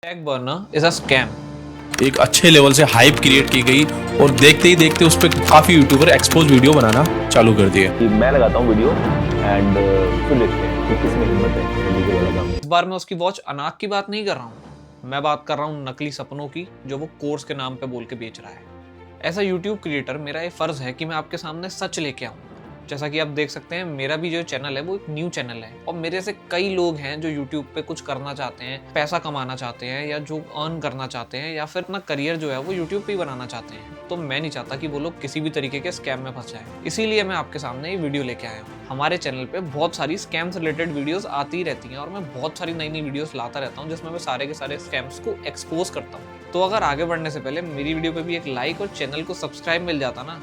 Tag burner is a scam. एक अच्छे level से हाइप क्रिएट की गई और देखते ही देखते उस पर काफ़ी यूट्यूबर एक्सपोज वीडियो बनाना चालू कर दिए। कि मैं लगाता हूँ वीडियो एंड फिर देखते हैं कि किसमें हिम्मत है डीजे वाला काम। इस बार मैं उसकी वॉच अनाक की बात नहीं कर रहा हूँ, मैं बात कर रहा हूँ नकली सपनों की जो वो कोर्स के नाम पे बोल के बेच रहा है। ऐसा यूट्यूब क्रिएटर मेरा ये फर्ज है कि मैं आपके सामने सच लेके आऊँ। जैसा कि आप देख सकते हैं मेरा भी जो चैनल है वो एक न्यू चैनल है और मेरे से कई लोग हैं जो यूट्यूब पे कुछ करना चाहते हैं, पैसा कमाना चाहते हैं या जो अर्न करना चाहते हैं या फिर अपना करियर जो है वो यूट्यूब पे ही बनाना चाहते हैं। तो मैं नहीं चाहता कि वो लोग किसी भी तरीके के स्कैम में फंस जाए, इसीलिए मैं आपके सामने ये वीडियो लेके आया हूँ। हमारे चैनल पे बहुत सारी स्कैम से रिलेटेड वीडियोस आती रहती हैं और मैं बहुत सारी नई नई वीडियोस लाता रहता हूँ जिसमें मैं सारे के सारे स्कैम्स को एक्सपोज करता हूँ। तो अगर आगे बढ़ने से पहले मेरी वीडियो पे भी एक लाइक और चैनल को सब्सक्राइब मिल जाता ना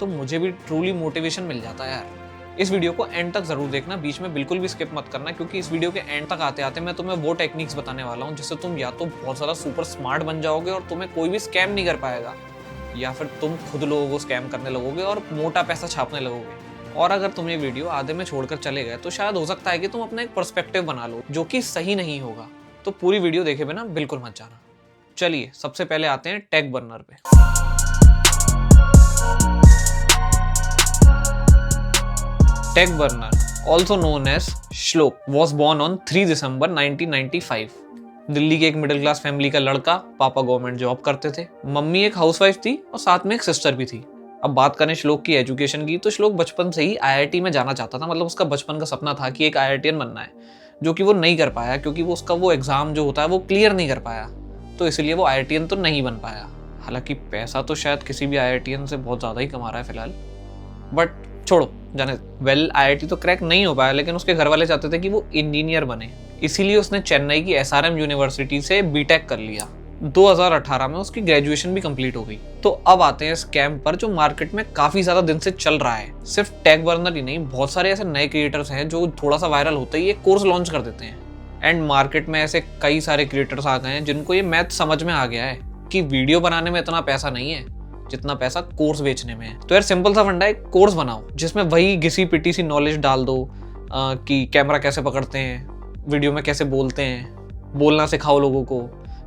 तो मुझे भी ट्रूली मोटिवेशन मिल जाता यार। इस वीडियो को एंड तक जरूर देखना, बीच में बिल्कुल भी स्किप मत करना, क्योंकि इस वीडियो के एंड तक आते आते मैं तुम्हें वो टेक्निक्स बताने वाला हूँ जिससे तुम या तो बहुत ज़्यादा सुपर स्मार्ट बन जाओगे और तुम्हें कोई भी स्कैम नहीं कर पाएगा, या फिर तुम खुद लोगों को स्कैम करने लगोगे और मोटा पैसा छापने लगोगे। और अगर तुम ये वीडियो आधे में छोड़कर चले गए तो शायद हो सकता है कि तुम अपना एक पर्सपेक्टिव बना लो जो कि सही नहीं होगा। तो पूरी वीडियो देखे बिना बिल्कुल मत जाना। चलिए सबसे पहले आते हैं टैग बर्नर पे। Tag burner, also known as श्लोक, was born on 3 दिसंबर 1995। दिल्ली के एक मिडिल क्लास फैमिली का लड़का, पापा गवर्नमेंट जॉब करते थे, मम्मी एक हाउसवाइफ थी और साथ में एक सिस्टर भी थी। अब बात करें श्लोक की एजुकेशन की तो श्लोक बचपन से ही आईआईटी में जाना चाहता था, मतलब उसका बचपन का सपना था कि एक आईआईटीएन बनना है, जो कि वो नहीं कर पाया क्योंकि वो उसका वो एग्जाम जो होता है वो क्लियर नहीं कर पाया, तो इसलिए वो आईआईटीएन तो नहीं बन पाया। हालांकि पैसा तो शायद किसी भी आईआईटीएन से बहुत ज़्यादा ही कमा रहा है फिलहाल, बट छोड़ो जाने। वेल आईआईटी तो क्रैक नहीं हो पाया, लेकिन उसके घर वाले चाहते थे कि वो इंजीनियर बने, इसीलिए उसने चेन्नई की एसआरएम यूनिवर्सिटी से बीटेक कर लिया। 2018 में उसकी ग्रेजुएशन भी कंप्लीट हो गई। तो अब आते हैं स्कैम पर जो मार्केट में काफी ज्यादा दिन से चल रहा है। सिर्फ टैग बर्नर ही नहीं, बहुत सारे ऐसे नए क्रिएटर्स हैं जो थोड़ा सा वायरल होते ही एक कोर्स लॉन्च कर देते हैं एंड मार्केट में ऐसे कई सारे क्रिएटर्स आ गए हैं जिनको ये मैथ समझ में आ गया है कि वीडियो बनाने में इतना पैसा नहीं है जितना पैसा कोर्स बेचने में है। तो यार सिंपल सा फंडा है, कोर्स बनाओ जिसमें वही घिसी पिटी सी नॉलेज डाल दो कि कैमरा कैसे पकड़ते हैं, वीडियो में कैसे बोलते हैं, बोलना सिखाओ लोगों को,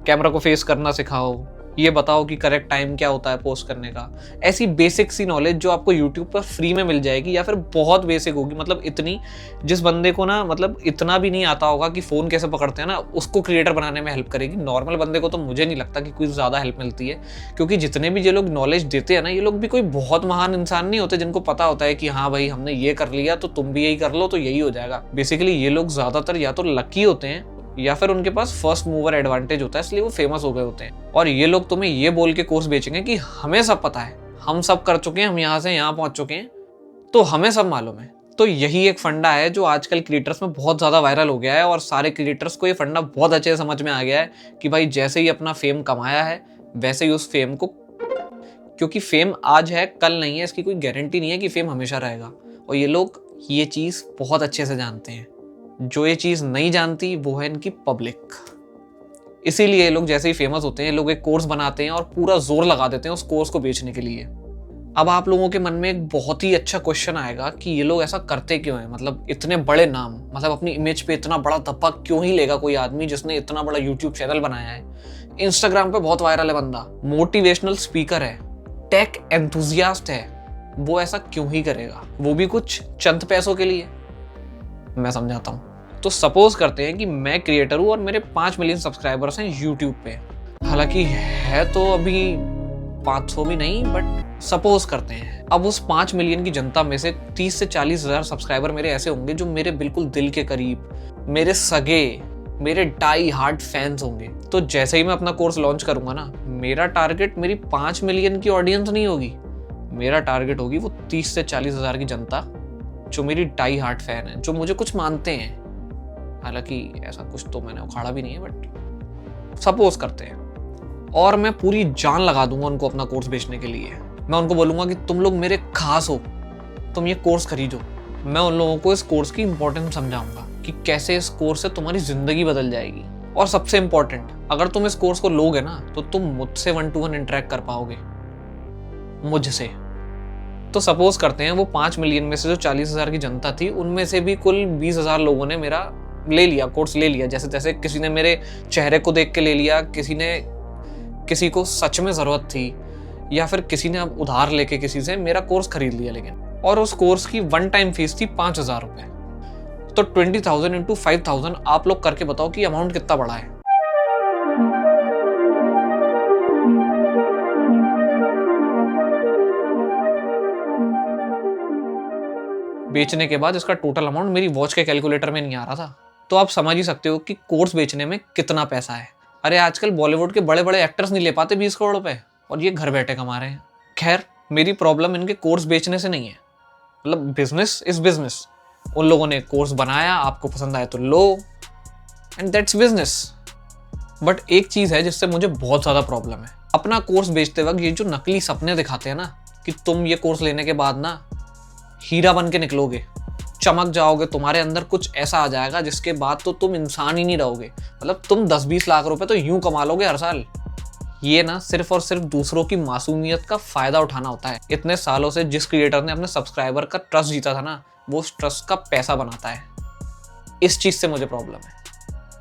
कैमरा को फेस करना सिखाओ, ये बताओ कि करेक्ट टाइम क्या होता है पोस्ट करने का। ऐसी बेसिक सी नॉलेज जो आपको यूट्यूब पर फ्री में मिल जाएगी या फिर बहुत बेसिक होगी, मतलब इतनी जिस बंदे को ना मतलब इतना भी नहीं आता होगा कि फ़ोन कैसे पकड़ते हैं ना, उसको क्रिएटर बनाने में हेल्प करेगी। नॉर्मल बंदे को तो मुझे नहीं लगता कि कुछ ज़्यादा हेल्प मिलती है, क्योंकि जितने भी ये लोग नॉलेज देते हैं ना, ये लोग भी कोई बहुत महान इंसान नहीं होते जिनको पता होता है कि हाँ भाई हमने ये कर लिया तो तुम भी यही कर लो तो यही हो जाएगा। बेसिकली ये लोग ज़्यादातर या तो लकी होते हैं या फिर उनके पास फर्स्ट मूवर एडवांटेज होता है, इसलिए वो फेमस हो गए होते हैं। और ये लोग तुम्हें ये बोल के कोर्स बेचेंगे कि हमें सब पता है, हम सब कर चुके हैं, हम यहाँ से यहाँ पहुंच चुके हैं, तो हमें सब मालूम है। तो यही एक फंडा है जो आजकल क्रिएटर्स में बहुत ज़्यादा वायरल हो गया है और सारे क्रिएटर्स को ये फंडा बहुत अच्छे से समझ में आ गया है कि भाई जैसे ही अपना फेम कमाया है वैसे ही उस फेम को, क्योंकि फेम आज है कल नहीं है, इसकी कोई गारंटी नहीं है कि फेम हमेशा रहेगा। और ये लोग ये चीज़ बहुत अच्छे से जानते हैं। जो ये चीज़ नहीं जानती वो है इनकी पब्लिक। इसीलिए ये लोग जैसे ही फेमस होते हैं, लोग एक कोर्स बनाते हैं और पूरा जोर लगा देते हैं उस कोर्स को बेचने के लिए। अब आप लोगों के मन में एक बहुत ही अच्छा क्वेश्चन आएगा कि ये लोग ऐसा करते क्यों हैं, मतलब इतने बड़े नाम, मतलब अपनी इमेज पे इतना बड़ा धब्बा क्यों ही लेगा कोई आदमी जिसने इतना बड़ा यूट्यूब चैनल बनाया है, इंस्टाग्राम पे बहुत वायरल है बंदा, मोटिवेशनल स्पीकर है, टेक एंथुजियास्ट है, वो ऐसा क्यों ही करेगा, वो भी कुछ चंद पैसों के लिए। मैं समझाता हूँ। तो सपोज करते हैं कि मैं क्रिएटर हूँ और मेरे 5 मिलियन सब्सक्राइबर्स हैं यूट्यूब पे। हालांकि है तो अभी 500 भी नहीं, बट सपोज करते हैं। अब उस 5 मिलियन की जनता में से 30 से 40 हज़ार सब्सक्राइबर मेरे ऐसे होंगे जो मेरे बिल्कुल दिल के करीब, मेरे सगे, मेरे डाई हार्ड फैंस होंगे। तो जैसे ही मैं अपना कोर्स लॉन्च करूंगा ना, मेरा टारगेट मेरी 5 मिलियन की ऑडियंस नहीं होगी, मेरा टारगेट होगी वो 30 से 40 हज़ार की जनता जो मेरी डाई हार्ट फैन है, जो मुझे कुछ मानते हैं। हालांकि ऐसा कुछ तो मैंने उखाड़ा भी नहीं है, बट सपोज करते हैं। और मैं पूरी जान लगा दूंगा उनको अपना कोर्स बेचने के लिए। मैं उनको बोलूंगा कि तुम लोग मेरे खास हो, तुम ये कोर्स खरीदो। मैं उन लोगों को इस कोर्स की इंपॉर्टेंस समझाऊंगा कि कैसे इस कोर्स से तुम्हारी जिंदगी बदल जाएगी। और सबसे इंपॉर्टेंट, अगर तुम इस कोर्स को लोगे ना तो तुम मुझसे 1-to-1 इंटरेक्ट कर पाओगे, मुझसे। तो सपोज करते हैं वो 5 मिलियन में से जो 40 हज़ार की जनता थी, उनमें से भी कुल 20 हज़ार लोगों ने मेरा ले लिया, कोर्स ले लिया, जैसे तैसे किसी ने मेरे चेहरे को देख के ले लिया, किसी को सच में ज़रूरत थी, या फिर किसी ने अब उधार लेके किसी से मेरा कोर्स खरीद लिया। लेकिन और उस कोर्स की वन टाइम फीस थी 5,000 रुपये। तो 20,000 इंटू 5,000 आप लोग करके बताओ कि अमाउंट कितना बड़ा है। बेचने के बाद इसका टोटल अमाउंट मेरी वॉच के कैलकुलेटर में नहीं आ रहा था। तो आप समझ ही सकते हो कि कोर्स बेचने में कितना पैसा है। अरे आजकल बॉलीवुड के बड़े बड़े एक्टर्स नहीं ले पाते 20 करोड़ रुपए, और ये घर बैठे कमा रहे हैं। खैर, मेरी प्रॉब्लम इनके कोर्स बेचने से नहीं है। मतलब बिजनेस इज बिजनेस। उन लोगों ने कोर्स बनाया, आपको पसंद आया तो लो, एंड दैट्स बिजनेस। बट एक चीज है जिससे मुझे बहुत ज्यादा प्रॉब्लम है। अपना कोर्स बेचते वक्त ये जो नकली सपने दिखाते हैं ना, कि तुम ये कोर्स लेने के बाद ना हीरा बन के निकलोगे, चमक जाओगे, तुम्हारे अंदर कुछ ऐसा आ जाएगा जिसके बाद तो तुम इंसान ही नहीं रहोगे। मतलब तुम 10-20 लाख रुपए तो यूं कमा लोगे हर साल। ये ना सिर्फ और सिर्फ दूसरों की मासूमियत का फायदा उठाना होता है। इतने सालों से जिस क्रिएटर ने अपने सब्सक्राइबर का ट्रस्ट जीता था ना, वो उस ट्रस्ट का पैसा बनाता है। इस चीज से मुझे प्रॉब्लम है।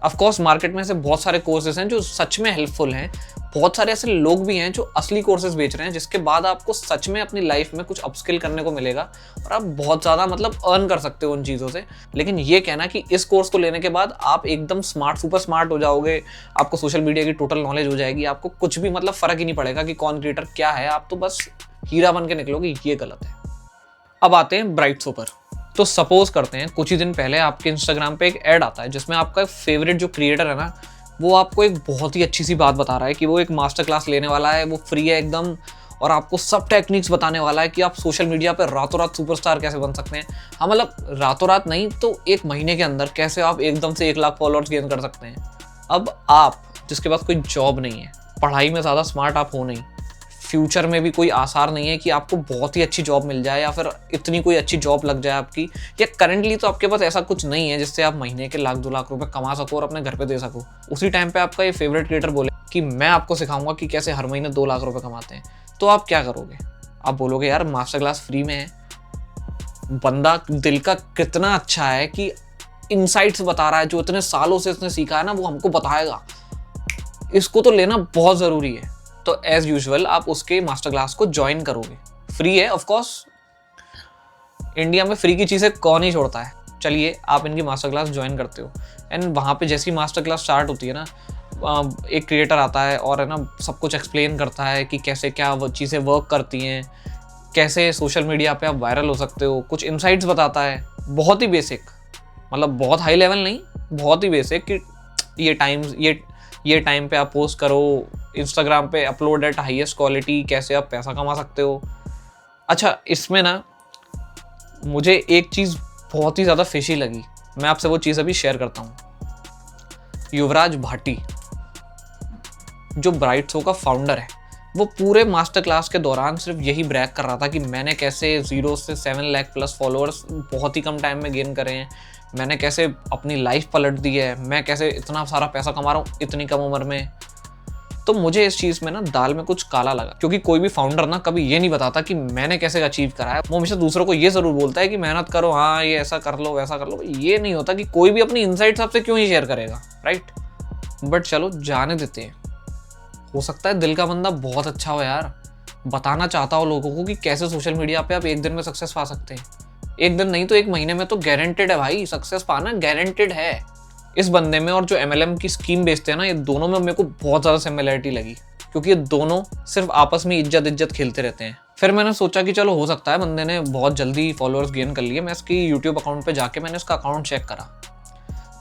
ऑफ कोर्स मार्केट में ऐसे बहुत सारे कोर्सेज हैं जो सच में हेल्पफुल हैं। बहुत सारे ऐसे लोग भी हैं जो असली कोर्सेज बेच रहे हैं, जिसके बाद आपको सच में अपनी लाइफ में कुछ अपस्किल करने को मिलेगा और आप बहुत ज़्यादा मतलब अर्न कर सकते हो उन चीज़ों से। लेकिन ये कहना कि इस कोर्स को लेने के बाद आप एकदम स्मार्ट, सुपर स्मार्ट हो जाओगे, आपको सोशल मीडिया की टोटल नॉलेज हो जाएगी, आपको कुछ भी मतलब फ़र्क ही नहीं पड़ेगा कि कौन क्रिएटर क्या है, आप तो बस हीरा बन के निकलोगे, ये गलत है। अब आते हैं ब्राइट्सो पर। तो सपोज करते हैं कुछ ही दिन पहले आपके इंस्टाग्राम पे एक ऐड आता है जिसमें आपका फेवरेट जो क्रिएटर है ना, वो आपको एक बहुत ही अच्छी सी बात बता रहा है कि वो एक मास्टर क्लास लेने वाला है, वो फ्री है एकदम, और आपको सब टेक्निक्स बताने वाला है कि आप सोशल मीडिया पर रातों रात सुपरस्टार कैसे बन सकते हैं। हाँ, मतलब रातों रात नहीं तो 1 महीने के अंदर कैसे आप एकदम से 1 लाख फॉलोअर्स गेन कर सकते हैं। अब आप जिसके पास कोई जॉब नहीं है, पढ़ाई में ज़्यादा स्मार्ट आप हो नहीं, फ्यूचर में भी कोई आसार नहीं है कि आपको बहुत ही अच्छी जॉब मिल जाए या फिर इतनी कोई अच्छी जॉब लग जाए आपकी, या करेंटली तो आपके पास ऐसा कुछ नहीं है जिससे आप महीने के 1-2 लाख रुपए कमा सको और अपने घर पे दे सको। उसी टाइम पे आपका ये फेवरेट क्रिएटर बोले कि मैं आपको सिखाऊंगा कि कैसे हर महीने 2 लाख रुपए कमाते हैं, तो आप क्या करोगे? आप बोलोगे यार मास्टर क्लास फ्री में है, बंदा दिल का कितना अच्छा है कि इनसाइट्स बता रहा है, जो इतने सालों से इसने सीखा है ना वो हमको बताएगा, इसको तो लेना बहुत ज़रूरी है। तो एज यूजुअल आप उसके मास्टर क्लास को ज्वाइन करोगे। फ्री है ऑफ कोर्स, इंडिया में फ्री की चीज़ें कौन ही छोड़ता है। चलिए आप इनकी मास्टर क्लास ज्वाइन करते हो, एंड वहाँ पे जैसी मास्टर क्लास स्टार्ट होती है ना, एक क्रिएटर आता है और है ना सब कुछ एक्सप्लेन करता है कि कैसे क्या वो चीज़ें वर्क करती हैं, कैसे सोशल मीडिया पे आप वायरल हो सकते हो, कुछ इनसाइट्स बताता है, बहुत ही बेसिक, मतलब बहुत हाई लेवल नहीं, बहुत ही बेसिक कि ये टाइम पे आप पोस्ट करो, इंस्टाग्राम पे अपलोड एट हाईएस्ट क्वालिटी, कैसे आप पैसा कमा सकते हो। अच्छा, इसमें ना मुझे एक चीज़ बहुत ही ज़्यादा फिशी लगी, मैं आपसे वो चीज़ अभी शेयर करता हूँ। युवराज भाटी जो ब्राइट्सो का फाउंडर है, वो पूरे मास्टर क्लास के दौरान सिर्फ यही ब्रैग कर रहा था कि मैंने कैसे 0 से 7 लाख प्लस फॉलोअर्स बहुत ही कम टाइम में गेन करे हैं, मैंने कैसे अपनी लाइफ पलट दी है, मैं कैसे इतना सारा पैसा कमा रहा हूँ इतनी कम उम्र में। तो मुझे इस चीज़ में ना दाल में कुछ काला लगा, क्योंकि कोई भी फाउंडर ना कभी ये नहीं बताता कि मैंने कैसे अचीव करा है। वो हमेशा दूसरों को ये ज़रूर बोलता है कि मेहनत करो, हाँ ये ऐसा कर लो वैसा कर लो। ये नहीं होता कि कोई भी अपनी इनसाइट्स आपसे क्यों ही शेयर करेगा, राइट? बट चलो जाने देते हैं, हो सकता है दिल का बंदा बहुत अच्छा हो यार, बताना चाहता हो लोगों को कि कैसे सोशल मीडिया पे आप एक दिन में सक्सेस पा सकते हैं। एक दिन नहीं तो 1 महीने में तो गारंटेड है भाई, सक्सेस पाना गारंटेड है। इस बंदे में और जो MLM की स्कीम बेचते हैं ना, ये दोनों में मेरे को बहुत ज़्यादा सिमिलरिटी लगी, क्योंकि ये दोनों सिर्फ आपस में इज्जत खेलते रहते हैं। फिर मैंने सोचा कि चलो हो सकता है बंदे ने बहुत जल्दी फॉलोअर्स गेन कर लिए। मैं इसकी यूट्यूब अकाउंट पे जाके मैंने इसका अकाउंट चेक करा,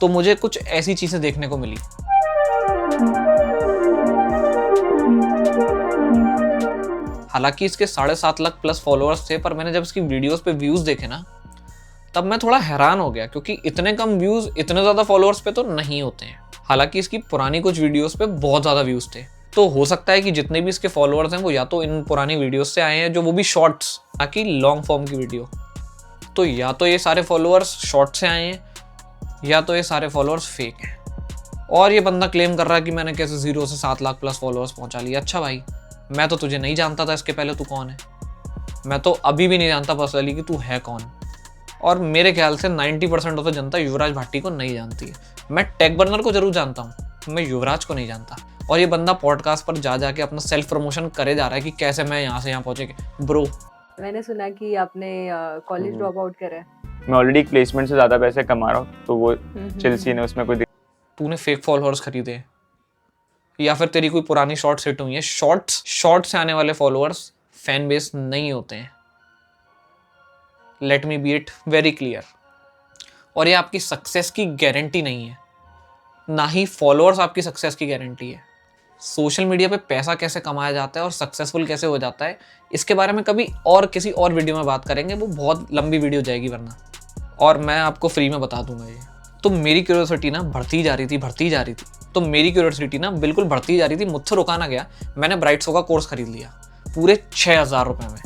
तो मुझे कुछ ऐसी चीज़ें देखने को मिली। हालांकि इसके 7.5 लाख प्लस फॉलोअर्स थे, पर मैंने जब इसकी वीडियोस पे व्यूज़ देखे ना, तब मैं थोड़ा हैरान हो गया, क्योंकि इतने कम व्यूज़ इतने ज़्यादा फॉलोअर्स पे तो नहीं होते हैं। हालांकि इसकी पुरानी कुछ वीडियोस पे बहुत ज़्यादा व्यूज़ थे, तो हो सकता है कि जितने भी इसके फॉलोअर्स हैं वो या तो इन पुरानी वीडियोस से आए हैं, जो वो भी शॉर्ट्स, ना कि लॉन्ग फॉर्म की वीडियो। तो या तो ये सारे फॉलोअर्स शॉर्ट से आए हैं, या तो ये सारे फॉलोअर्स फेक हैं। और ये बंदा क्लेम कर रहा है कि मैंने कैसे 0 से 7 लाख प्लस फॉलोअर्स पहुँचा लिया। अच्छा भाई, मैं तो तुझे नहीं जानता था इसके पहले, तू कौन है? मैं तो अभी भी नहीं जानता पर्सनली कि तू है कौन। और मेरे ख्याल से 90% ऑफ द जनता युवराज भाटी को नहीं जानती है। मैं टेक बर्नर को जरूर जानता हूँ, मैं युवराज को नहीं जानता। और ये बंदा पॉडकास्ट पर जा जाके अपना सेल्फ प्रमोशन करे जा रहा है कि कैसे मैं यहाँ से यहाँ पहुँचे। ब्रो, मैंने सुना कि आपने कॉलेज ड्रॉप आउट करा है। मैं ऑलरेडी प्लेसमेंट से ज़्यादा पैसे कमा रहा हूँ, तो वो चिल सीन है, उसमें कोई तूने फेक फॉलोअर्स खरीदे या फिर तेरी कोई पुरानी शॉर्ट्स हिट हुई है। शॉर्ट्स से आने वाले फॉलोअर्स फैन बेस नहीं होते हैं। Let me B it very clear. और ये आपकी सक्सेस की गारंटी नहीं है, ना ही फॉलोअर्स आपकी सक्सेस की गारंटी है। सोशल मीडिया पे पैसा कैसे कमाया जाता है और सक्सेसफुल कैसे हो जाता है, इसके बारे में कभी और किसी और वीडियो में बात करेंगे, वो बहुत लंबी वीडियो जाएगी वरना। और मैं आपको फ्री में बता दूंगा ये। तो मेरी क्यूरियोसिटी ना बढ़ती जा रही थी। तो मेरी क्यूरियोसिटी ना बिल्कुल बढ़ती जा रही थी, मुझसे रुका ना गया। मैंने ब्राइट्सो का कोर्स खरीद लिया पूरे 6,000 रुपए में।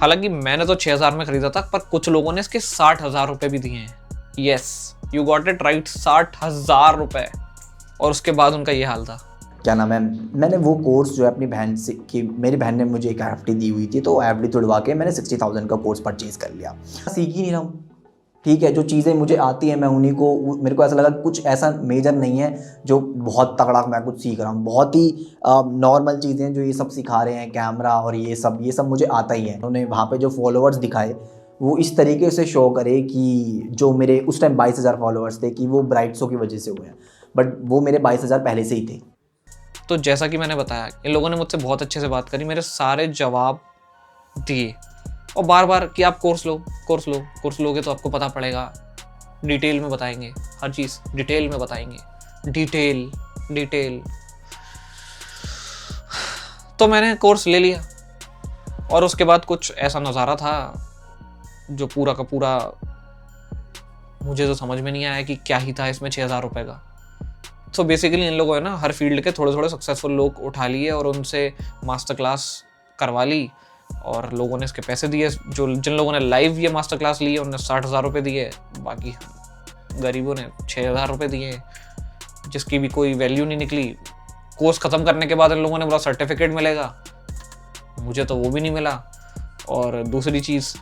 हालांकि मैंने तो 6,000 में खरीदा था, पर कुछ लोगों ने इसके 60,000 रुपए भी दिए हैं। Yes, you got it right, 60,000 रुपए। और उसके बाद उनका ये हाल था। क्या नाम है, मैंने वो कोर्स जो है अपनी बहन से, कि मेरी बहन ने मुझे एक एफडी दी हुई थी, तो एफडी तुड़वा के मैंने 60,000 का कोर्स परचेज़ कर लिया। सीख ही नहीं रहा हूँ, ठीक है। जो चीज़ें मुझे आती हैं मैं उन्हीं को, मेरे को ऐसा लगा कुछ ऐसा मेजर नहीं है जो बहुत तगड़ा मैं कुछ सीख रहा हूँ। बहुत ही नॉर्मल चीज़ें जो ये सब सिखा रहे हैं, कैमरा और ये सब मुझे आता ही है। उन्होंने वहाँ पे जो फॉलोअर्स दिखाए वो इस तरीके से शो करे कि जो मेरे उस टाइम 22,000 फॉलोअर्स थे कि वो ब्राइट्सो की वजह से हुए हैं, बट वो मेरे 22,000 पहले से ही थे। तो जैसा कि मैंने बताया, इन लोगों ने मुझसे बहुत अच्छे से बात करी, मेरे सारे जवाब दिए और बार बार कि आप कोर्स लोगे तो आपको पता पड़ेगा, डिटेल में बताएंगे, हर चीज़ डिटेल में बताएंगे, डिटेल। तो मैंने कोर्स ले लिया और उसके बाद कुछ ऐसा नज़ारा था जो पूरा का पूरा मुझे तो समझ में नहीं आया कि क्या ही था इसमें 6,000 रुपए का। तो बेसिकली इन लोगों ने ना हर फील्ड के थोड़े सक्सेसफुल लोग उठा लिए और उनसे मास्टर क्लास करवा ली और लोगों ने इसके पैसे दिए। जिन लोगों ने लाइव ये मास्टर क्लास लिए उन्होंने 60,000 रुपये दिए, बाकी गरीबों ने 6,000 रुपये दिए, जिसकी भी कोई वैल्यू नहीं निकली। कोर्स ख़त्म करने के बाद इन लोगों ने बोला सर्टिफिकेट मिलेगा, मुझे तो वो भी नहीं मिला। और दूसरी चीज़,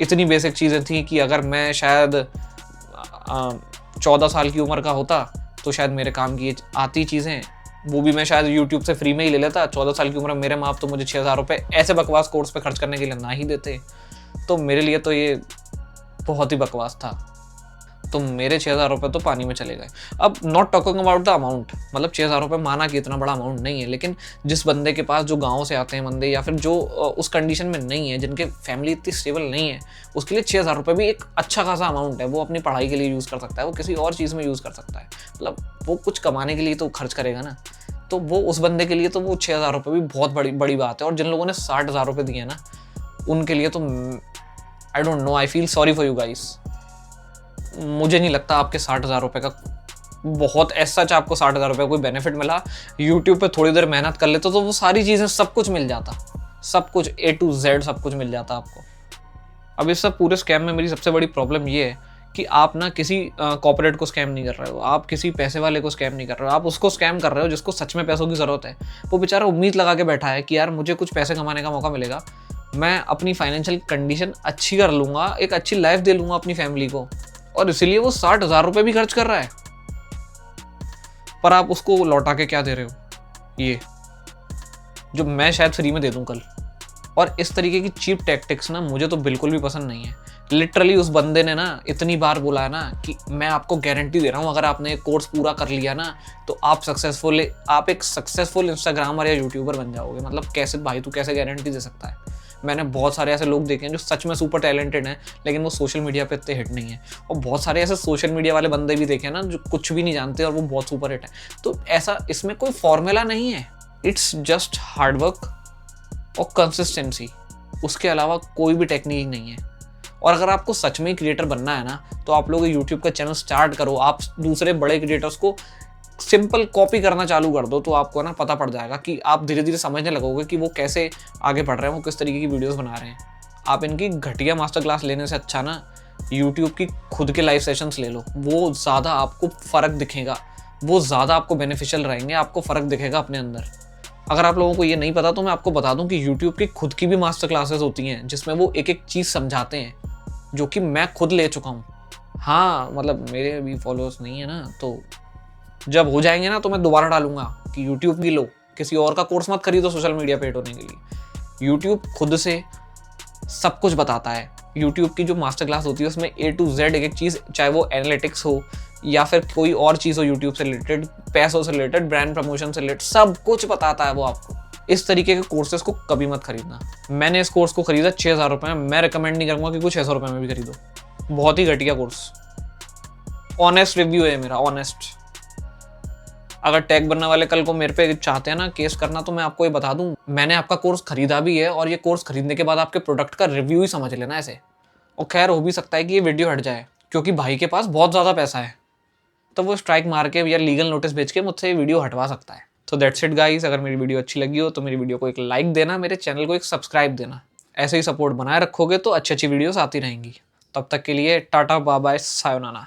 इतनी बेसिक चीज़ें थी कि अगर मैं शायद 14 साल की उम्र का होता तो शायद मेरे काम की आती चीज़ें वो भी मैं शायद YouTube से फ्री में ही ले लेता। 14 साल की उम्र में मेरे माँ बाप तो मुझे 6,000 रुपये ऐसे बकवास कोर्स पे खर्च करने के लिए ना ही देते। तो मेरे लिए तो ये बहुत ही बकवास था। तो मेरे 6,000 रुपये तो पानी में चले गए। अब not talking about the amount, मतलब 6,000 रुपये माना कि इतना बड़ा अमाउंट नहीं है, लेकिन जिस बंदे के पास, जो गाँव से आते हैं बंदे या फिर जो उस कंडीशन में नहीं है, जिनके फैमिली इतनी स्टेबल नहीं है, उसके लिए 6,000 रुपये भी एक अच्छा खासा अमाउंट है। वो अपनी पढ़ाई के लिए यूज़ कर सकता है, वो किसी और चीज़ में यूज़ कर सकता है, मतलब वो कुछ कमाने के लिए तो खर्च करेगा ना। तो वो उस बंदे के लिए तो वो 6,000 रुपये भी बहुत बड़ी बात है। और जिन लोगों ने 60,000 रुपये दिए ना, उनके लिए तो I don't know, I feel sorry for you guys. मुझे नहीं लगता आपके 60,000 रुपये का बहुत ऐसा सच आपको 60,000 रुपये कोई बेनिफिट मिला। यूट्यूब पे थोड़ी देर मेहनत कर लेते तो वो सारी चीज़ें सब कुछ मिल जाता, सब कुछ A to Z सब कुछ मिल जाता आपको। अब इस सब पूरे स्कैम में मेरी सबसे बड़ी प्रॉब्लम ये है कि आप ना किसी कॉर्पोरेट को स्कैम नहीं कर रहे हो, आप किसी पैसे वाले को स्कैम नहीं कर रहे हो, आप उसको स्कैम कर रहे हो जिसको सच में पैसों की ज़रूरत है। वो बेचारा उम्मीद लगा के बैठा है कि यार मुझे कुछ पैसे कमाने का मौका मिलेगा, मैं अपनी फाइनेंशियल कंडीशन अच्छी कर लूँगा, एक अच्छी लाइफ दे लूँगा अपनी फैमिली को, और इसीलिए वो 60,000 रुपये भी खर्च कर रहा है। पर आप उसको लौटा के क्या दे रहे हो, ये जो मैं शायद फ्री में दे दूँ कल। और इस तरीके की चीप टैक्टिक्स ना मुझे तो बिल्कुल भी पसंद नहीं है। लिटरली उस बंदे ने ना इतनी बार बोला है ना कि मैं आपको गारंटी दे रहा हूँ, अगर आपने कोर्स पूरा कर लिया ना तो आप एक सक्सेसफुल इंस्टाग्रामर या यूट्यूबर बन जाओगे। मतलब कैसे भाई, तू कैसे गारंटी दे सकता है? मैंने बहुत सारे ऐसे लोग देखे हैं जो सच में सुपर टैलेंटेड हैं, लेकिन वो सोशल मीडिया पे इतने हिट नहीं है। और बहुत सारे ऐसे सोशल मीडिया वाले बंदे भी देखे हैं ना जो कुछ भी नहीं जानते और वो बहुत सुपर हिट है। तो ऐसा, इसमें कोई फॉर्मूला नहीं है, इट्स जस्ट हार्डवर्क और कंसिस्टेंसी, उसके अलावा कोई भी टेक्निक नहीं है। और अगर आपको सच में क्रिएटर बनना है ना, तो आप लोग यूट्यूब का चैनल स्टार्ट करो, आप दूसरे बड़े क्रिएटर्स को सिंपल कॉपी करना चालू कर दो, तो आपको ना पता पड़ जाएगा कि आप धीरे धीरे समझने लगोगे कि वो कैसे आगे बढ़ रहे हैं, वो किस तरीके की वीडियोस बना रहे हैं। आप इनकी घटिया मास्टर क्लास लेने से अच्छा ना यूट्यूब की खुद के लाइव सेशंस ले लो, वो ज़्यादा आपको फ़र्क दिखेगा, वो ज़्यादा आपको बेनिफिशियल रहेंगे, आपको फ़र्क दिखेगा अपने अंदर। अगर आप लोगों को ये नहीं पता तो मैं आपको बता दूं कि YouTube की खुद की भी मास्टर क्लासेस होती हैं जिसमें वो एक एक चीज़ समझाते हैं, जो कि मैं खुद ले चुका हूँ। हाँ मतलब मेरे अभी फॉलोअर्स नहीं है ना, तो जब हो जाएंगे ना तो मैं दोबारा डालूंगा कि YouTube की लो, किसी और का कोर्स मत खरीदो सोशल मीडिया पे हिट होने के लिए। YouTube खुद से सब कुछ बताता है। YouTube की जो मास्टर क्लास होती है उसमें A to Z एक एक चीज़, चाहे वो एनालिटिक्स हो या फिर कोई और चीज़ हो YouTube से रिलेटेड, पैसों से रिलेटेड, ब्रांड प्रमोशन से रिलेटेड, सब कुछ बताता है वो आपको। इस तरीके के कोर्सेज को कभी मत खरीदना। मैंने इस कोर्स को खरीदा 6,000 रुपये में। मैं रिकमेंड नहीं करूँगा कि कुछ 600 रुपये में भी खरीदो। बहुत ही घटिया कोर्स। ऑनेस्ट रिव्यू है मेरा, ऑनेस्ट। अगर टैग बनने वाले कल को मेरे पे चाहते हैं ना केस करना, तो मैं आपको ये बता दूं, मैंने आपका कोर्स खरीदा भी है और ये कोर्स खरीदने के बाद आपके प्रोडक्ट का रिव्यू ही समझ लेना ऐसे। और खैर हो भी सकता है कि ये वीडियो हट जाए, क्योंकि भाई के पास बहुत ज़्यादा पैसा है, तो वो स्ट्राइक मार के या लीगल नोटिस भेज के मुझसे ये वीडियो हटवा सकता है। तो दैट्स इट गाइस। अगर मेरी वीडियो अच्छी लगी हो तो मेरी वीडियो को एक लाइक देना, मेरे चैनल को एक सब्सक्राइब देना। ऐसे ही सपोर्ट बनाए रखोगे तो अच्छी अच्छी वीडियोस आती रहेंगी। तब तक के लिए टाटा बाय बाय सायोनारा।